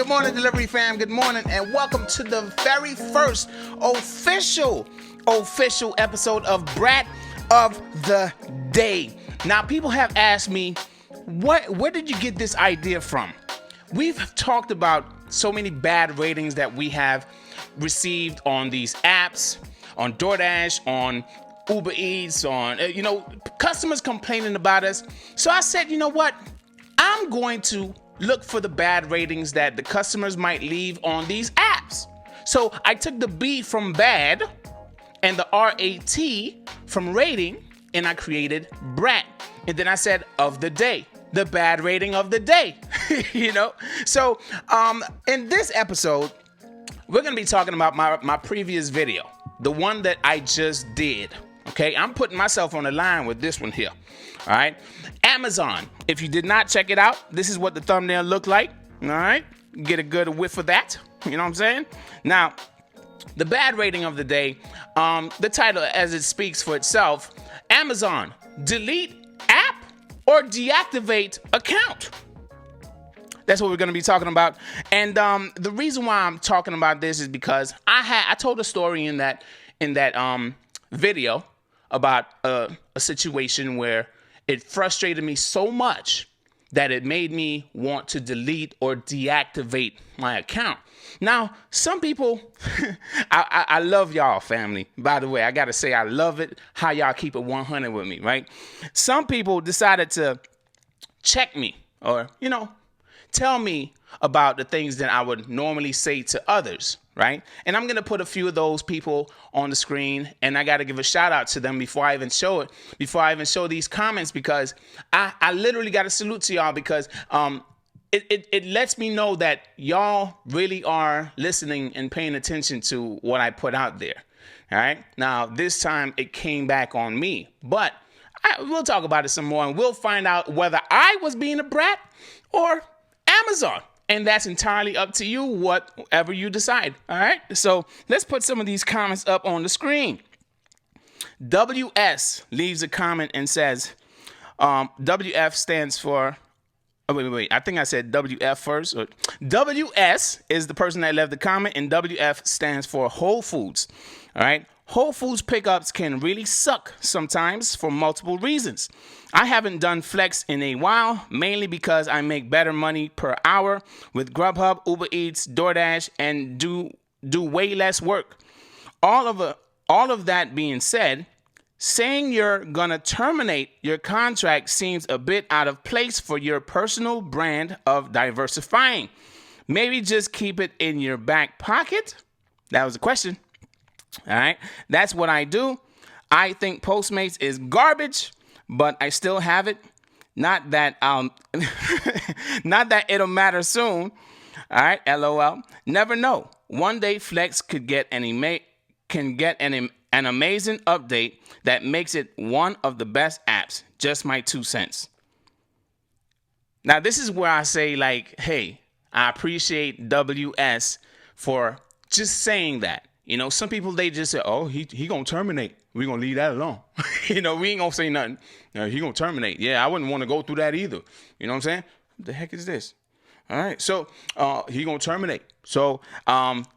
morning, delivery fam. Good morning, and welcome to the very first official episode of BRAT of the Day. Now, people have asked me, where did you get this idea from? We've talked about so many bad ratings that we have received on these apps, on DoorDash, on Uber Eats, on, customers complaining about us. So I said, you know what? I'm going to look for the bad ratings that the customers might leave on these apps. So I took the B from bad and the RAT from rating, and I created BRAT. And then I said of the day, the bad rating of the day, So in this episode, we're going to be talking about my previous video, the one that I just did. Okay, I'm putting myself on the line with this one here. All right, Amazon. If you did not check it out, this is what the thumbnail looked like. All right, get a good whiff of that. You know what I'm saying? Now, the bad rating of the day, the title as it speaks for itself, Amazon, delete app or deactivate account. That's what we're going to be talking about. And the reason why I'm talking about this is because I told a story in that video about a situation where it frustrated me so much that it made me want to delete or deactivate my account. Now, some people, I love y'all, family. By the way, I got to say, I love it how y'all keep it 100 with me, right? Some people decided to check me or, tell me about the things that I would normally say to others, right? And I'm going to put a few of those people on the screen, and I got to give a shout out to them before I even show it, before I even show these comments, because I literally got to salute to y'all because it lets me know that y'all really are listening and paying attention to what I put out there. All right. Now, this time it came back on me, but we'll talk about it some more, and we'll find out whether I was being a brat or Amazon. And that's entirely up to you, whatever you decide. All right. So let's put some of these comments up on the screen. WS leaves a comment and says, WF stands for, wait. I think I said WF first. WS is the person that left the comment, and WF stands for Whole Foods. All right. Whole Foods pickups can really suck sometimes for multiple reasons. I haven't done Flex in a while, mainly because I make better money per hour with Grubhub, Uber Eats, DoorDash, and do way less work. All of that being said, saying you're gonna terminate your contract seems a bit out of place for your personal brand of diversifying. Maybe just keep it in your back pocket? That was a question. All right, that's what I do. I think Postmates is garbage, but I still have it. Not that not that it'll matter soon. All right, LOL. Never know. One day Flex could get an amazing update that makes it one of the best apps. Just my 2 cents. Now, this is where I say, like, hey, I appreciate WS for just saying that. Some people, they just say, oh, he going to terminate. We're going to leave that alone. We ain't going to say nothing. He going to terminate. Yeah, I wouldn't want to go through that either. You know what I'm saying? What the heck is this? All right. So he going to terminate. So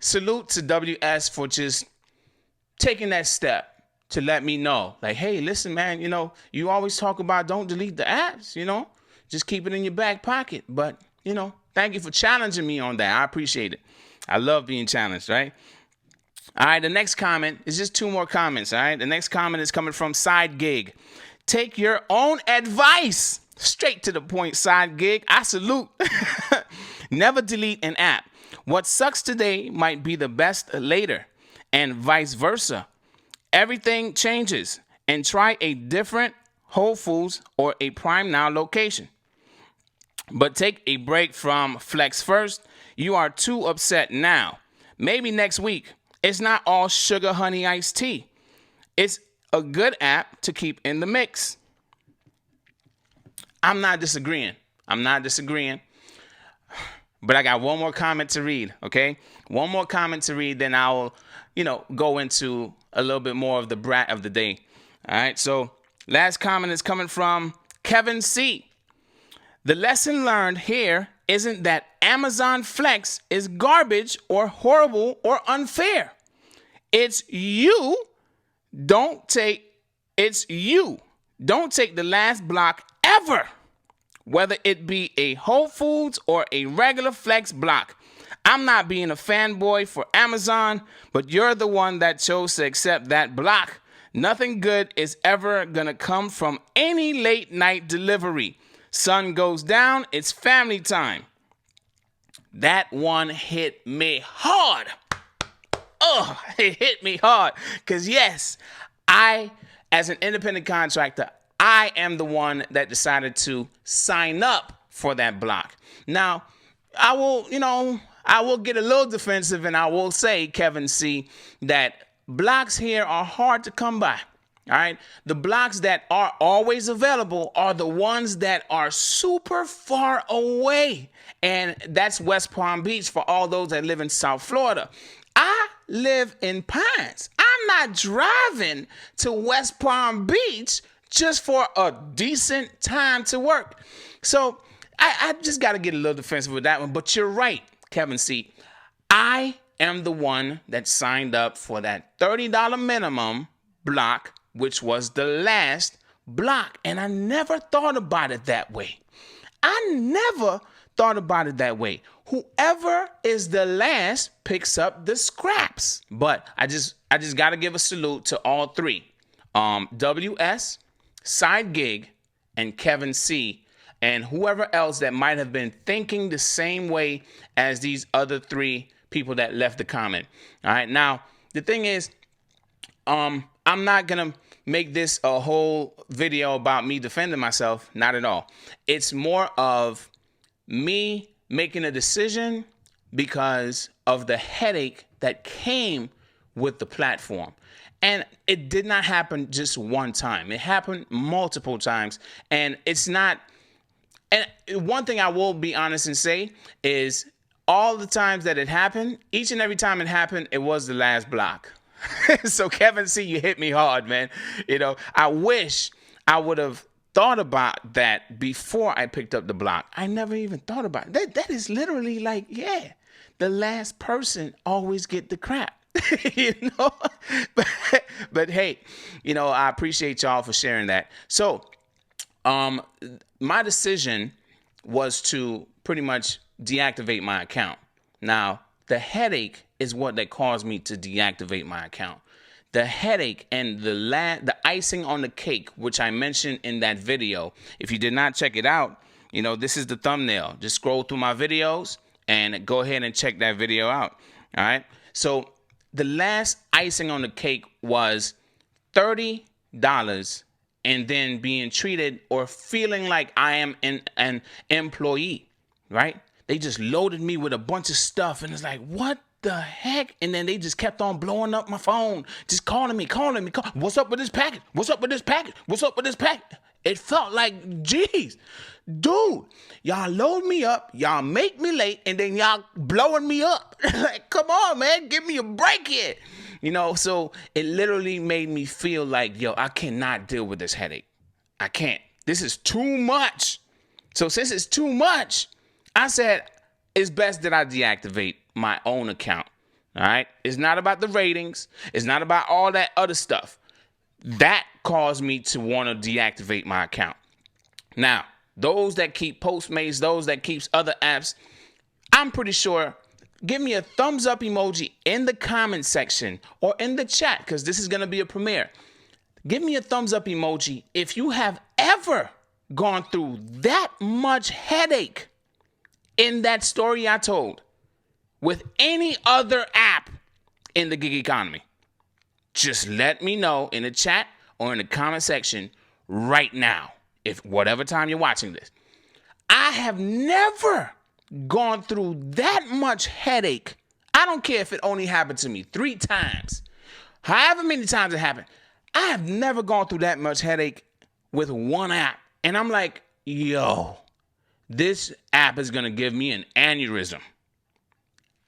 salute to WS for just taking that step to let me know. Like, hey, listen, man, you always talk about don't delete the apps, just keep it in your back pocket. But, thank you for challenging me on that. I appreciate it. I love being challenged, right? All right, the next comment is just 2 more comments, all right? The next comment is coming from Side Gig. Take your own advice. Straight to the point, Side Gig. I salute. Never delete an app. What sucks today might be the best later, and vice versa. Everything changes, and try a different Whole Foods or a Prime Now location. But take a break from Flex first. You are too upset now. Maybe next week. It's not all sugar, honey, iced tea. It's a good app to keep in the mix. I'm not disagreeing. But I got one more comment to read, okay? One more comment to read, then I'll, go into a little bit more of the brat of the day. All right, so last comment is coming from Kevin C. The lesson learned here isn't that Amazon Flex is garbage or horrible or unfair. It's you. Don't take the last block ever, whether it be a Whole Foods or a regular Flex block. I'm not being a fanboy for Amazon, but you're the one that chose to accept that block. Nothing good is ever gonna come from any late night delivery. Sun goes down, it's family time. That one hit me hard. Oh, it hit me hard. Because yes, I, as an independent contractor, I am the one that decided to sign up for that block. Now, I will get a little defensive and I will say, Kevin C., that blocks here are hard to come by. All right. The blocks that are always available are the ones that are super far away. And that's West Palm Beach for all those that live in South Florida. I live in Pines. I'm not driving to West Palm Beach just for a decent time to work. So I just got to get a little defensive with that one. But you're right, Kevin C. I am the one that signed up for that $30 minimum block, which was the last block. And I never thought about it that way. Whoever is the last picks up the scraps. But I just got to give a salute to all three. WS, Side Gig, and Kevin C., and whoever else that might have been thinking the same way as these other three people that left the comment. All right. Now, the thing is, I'm not going to make this a whole video about me defending myself. Not at all. It's more of me making a decision because of the headache that came with the platform. And it did not happen just one time. It happened multiple times. And it's not. And one thing I will be honest and say is all the times that it happened, each and every time it happened, it was the last block. So Kevin C., you hit me hard, man. I wish I would have thought about that before I picked up the block. I never even thought about it. That is literally like, yeah, the last person always get the crap. But hey, I appreciate y'all for sharing that. So, my decision was to pretty much deactivate my account. Now, the headache is what that caused me to deactivate my account. The headache and the icing on the cake, which I mentioned in that video. If you did not check it out, this is the thumbnail. Just scroll through my videos and go ahead and check that video out. All right. So the last icing on the cake was $30 and then being treated or feeling like I am an employee, right? They just loaded me with a bunch of stuff and it's like, what the heck? And then they just kept on blowing up my phone, just calling me. What's up with this package? What's up with this package? What's up with this package? It felt like, geez, dude, y'all load me up, y'all make me late, and then y'all blowing me up. Like, come on, man, give me a break here. So it literally made me feel like, yo, I cannot deal with this headache. I can't. This is too much. So since it's too much, I said, it's best that I deactivate my own account. All right. It's not about the ratings. It's not about all that other stuff. That caused me to want to deactivate my account. Now, those that keep Postmates, those that keeps other apps, I'm pretty sure, give me a thumbs up emoji in the comment section or in the chat, because this is going to be a premiere. Give me a thumbs up emoji if you have ever gone through that much headache in that story I told with any other app in the gig economy. Just let me know in the chat or in the comment section right now, if whatever time you're watching this. I have never gone through that much headache. I don't care if it only happened to me 3 times. However many times it happened, I have never gone through that much headache with one app. And I'm like, yo, this app is going to give me an aneurysm.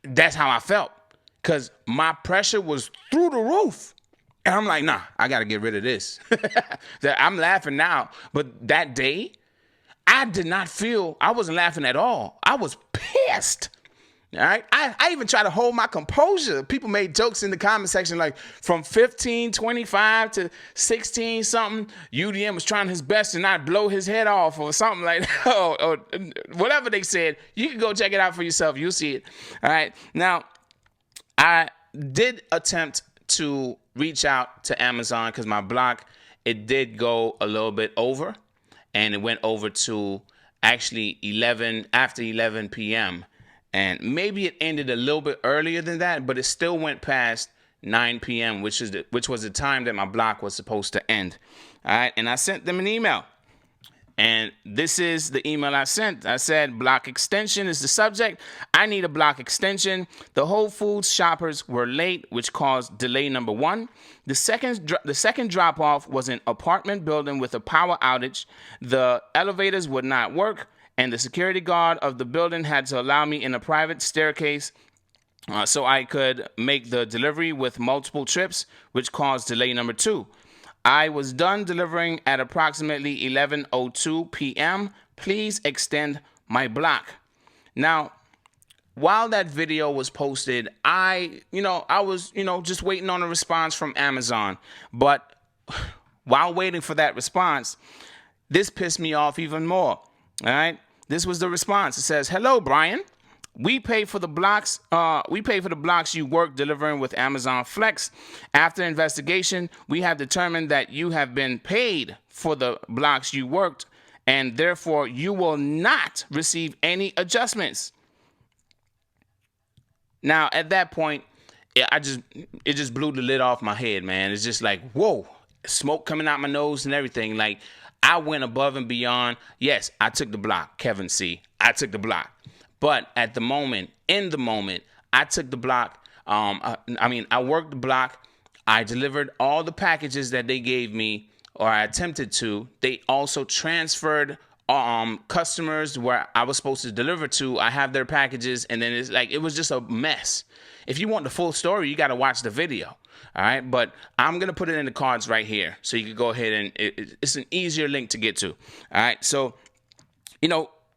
That's how I felt, because my pressure was through the roof. And I'm like, nah, I got to get rid of this. I'm laughing now. But that day, I I wasn't laughing at all. I was pissed. All right. I even tried to hold my composure. People made jokes in the comment section like from 15.25 to 16 something. UDM was trying his best to not blow his head off or something like that. or whatever they said. You can go check it out for yourself. You'll see it. All right. Now, I did attempt to reach out to Amazon because my block, it did go a little bit over, and it went over to actually after 11 p.m. And maybe it ended a little bit earlier than that, but it still went past 9 p.m., which was the time that my block was supposed to end. All right, and I sent them an email. And this is the email I sent. I said, block extension is the subject. I need a block extension. The Whole Foods shoppers were late, which caused delay number 1. The second drop-off was an apartment building with a power outage. The elevators would not work, and the security guard of the building had to allow me in a private staircase so I could make the delivery with multiple trips, which caused delay number 2. I was done delivering at approximately 11:02 p.m. Please extend my block. Now, while that video was posted, I was just waiting on a response from Amazon. But while waiting for that response, this pissed me off even more. All right. This was the response. It says, "Hello, Brian. We pay for the blocks. You work delivering with Amazon Flex. After investigation, we have determined that you have been paid for the blocks you worked, and therefore you will not receive any adjustments." Now, at that point, it just blew the lid off my head, man. It's just like, whoa, smoke coming out my nose and everything. Like, I went above and beyond. Yes, I took the block, Kevin C. I took the block. But in the moment, I took the block. I worked the block. I delivered all the packages that they gave me, or I attempted to. They also transferred customers where I was supposed to deliver to. I have their packages, and then it was just a mess. If you want the full story, you got to watch the video. All right, but I'm going to put it in the cards right here so you can go ahead and it's an easier link to get to. All right, so,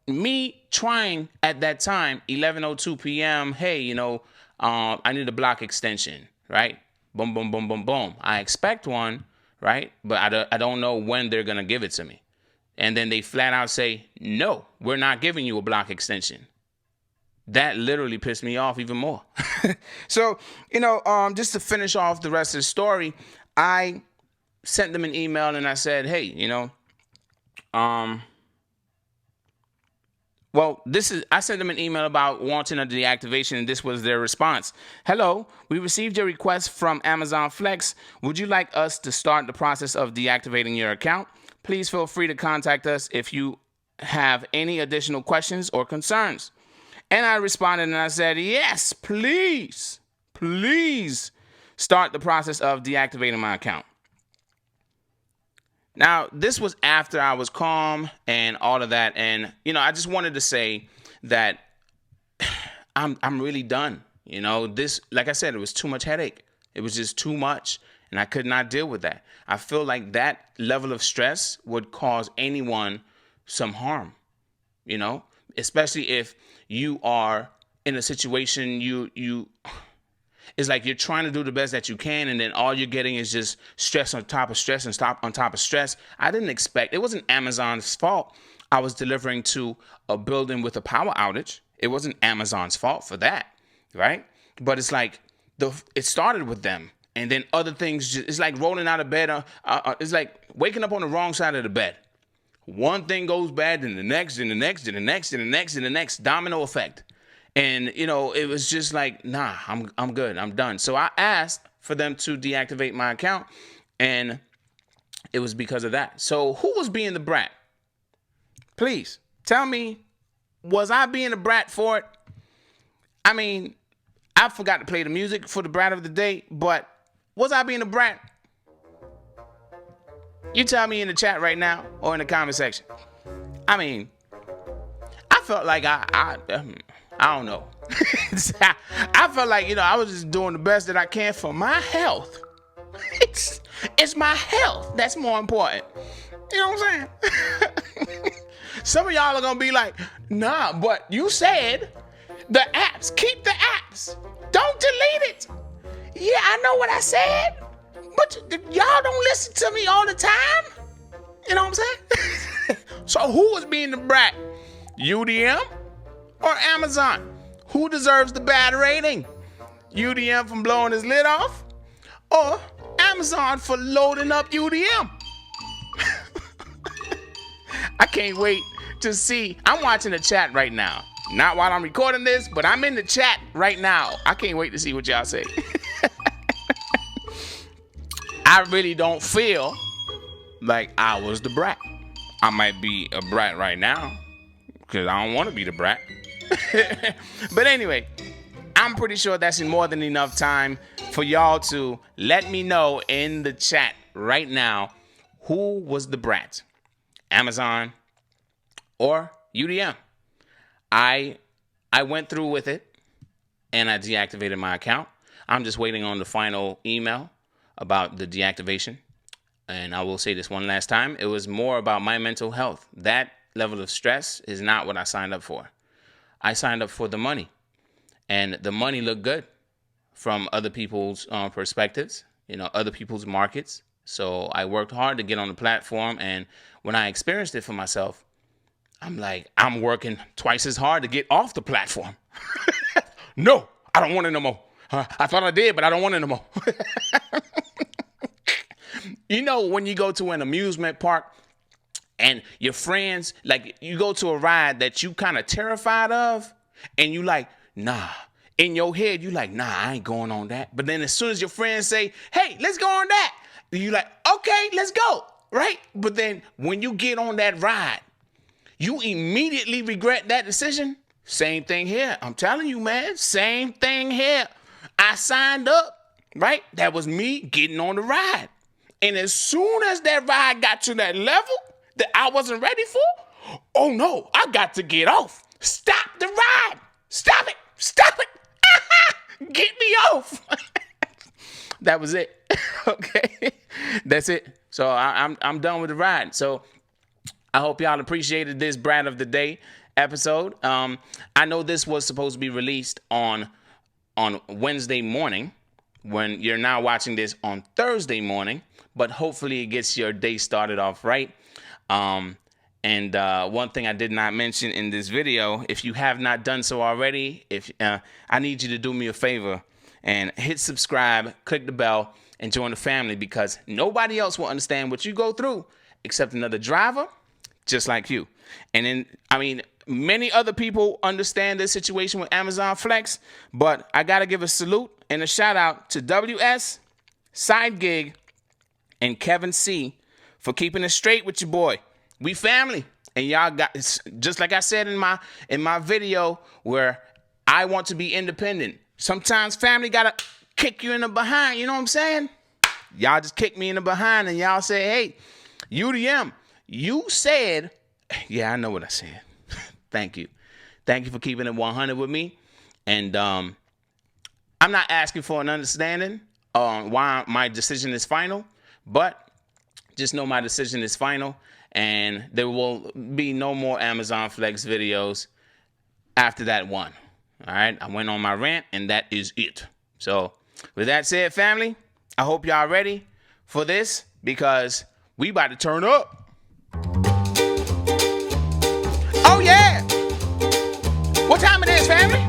me trying at that time, 11:02 p.m., hey, I need a block extension, right? Boom, boom, boom, boom, boom. I expect one, right? But I don't know when they're going to give it to me. And then they flat out say, no, we're not giving you a block extension. That literally pissed me off even more. So, just to finish off the rest of the story, I sent them an email and I said, hey, I sent them an email about wanting a deactivation, and this was their response. "Hello, we received your request from Amazon Flex. Would you like us to start the process of deactivating your account? Please feel free to contact us if you have any additional questions or concerns." And I responded and I said, yes, please start the process of deactivating my account. Now, this was after I was calm and all of that. And, I just wanted to say that I'm really done. This, like I said, it was too much headache. It was just too much. And I could not deal with that. I feel like that level of stress would cause anyone some harm, especially if you are in a situation it's like you're trying to do the best that you can, and then all you're getting is just stress on top of stress and on top of stress. I didn't expect, it wasn't Amazon's fault. I was delivering to a building with a power outage. It wasn't Amazon's fault for that, right? But it's like it started with them, and then other things. It's like rolling out of bed. It's like waking up on the wrong side of the bed. One thing goes bad, then the next, and the next, and the next, and the next, and the next, domino effect. And, it was just like, nah, I'm good. I'm done. So I asked for them to deactivate my account, and it was because of that. So who was being the brat? Please tell me, was I being a brat for it? I mean, I forgot to play the music for the brat of the day, but was I being a brat? You tell me in the chat right now or in the comment section. I mean, I felt like I don't know. I felt like, I was just doing the best that I can for my health. It's my health that's more important. You know what I'm saying? Some of y'all are gonna be like, nah, but you said the apps, keep the apps. Don't delete it. Yeah, I know what I said, but y'all don't listen to me all the time. You know what I'm saying? So who was being the brat? UDM or Amazon? Who deserves the bad rating? UDM from blowing his lid off, or Amazon for loading up UDM? I can't wait to see. I'm watching the chat right now. Not while I'm recording this, but I'm in the chat right now. I can't wait to see what y'all say. I really don't feel like I was the brat. I might be a brat right now because I don't want to be the brat. But anyway, I'm pretty sure that's more than enough time for y'all to let me know in the chat right now who was the brat, Amazon or UDM. I went through with it and I deactivated my account. I'm just waiting on the final email about the deactivation. And I will say this one last time. It was more about my mental health. That level of stress is not what I signed up for. I signed up for the money. And the money looked good from other people's perspectives, other people's markets. So I worked hard to get on the platform. And when I experienced it for myself, I'm like, I'm working twice as hard to get off the platform. No, I don't want it no more. I thought I did, but I don't want it no more. When you go to an amusement park and your friends, like you go to a ride that you kind of terrified of and you like, nah, in your head, you like, nah, I ain't going on that. But then as soon as your friends say, hey, let's go on that, you like, okay, let's go. Right. But then when you get on that ride, you immediately regret that decision. Same thing here. I'm telling you, man, same thing here. I signed up, right? That was me getting on the ride. And as soon as that ride got to that level that I wasn't ready for, oh no, I got to get off. Stop the ride. Stop it. Stop it. Get me off. That was it. Okay. That's it. So I'm done with the ride. So I hope y'all appreciated this Brat of the Day episode. I know this was supposed to be released on Wednesday morning, when you're now watching this on Thursday morning, but hopefully it gets your day started off right. And one thing I did not mention in this video, if you have not done so already, I need you to do me a favor and hit subscribe, click the bell, and join the family, because nobody else will understand what you go through except another driver just like you. And then, many other people understand this situation with Amazon Flex, but I got to give a salute and a shout out to WS, Side Gig, and Kevin C for keeping it straight with your boy. We family. And y'all got, just like I said in my video where I want to be independent. Sometimes family got to kick you in the behind. You know what I'm saying? Y'all just kick me in the behind and y'all say, hey, UDM, you said, yeah, I know what I said. Thank you. Thank you for keeping it 100 with me. And I'm not asking for an understanding on why my decision is final, but just know my decision is final, and there will be no more Amazon Flex videos after that one. All right, I went on my rant, and that is it. So with that said, family, I hope y'all ready for this, because we about to turn up. Oh, yeah. What time it is, family?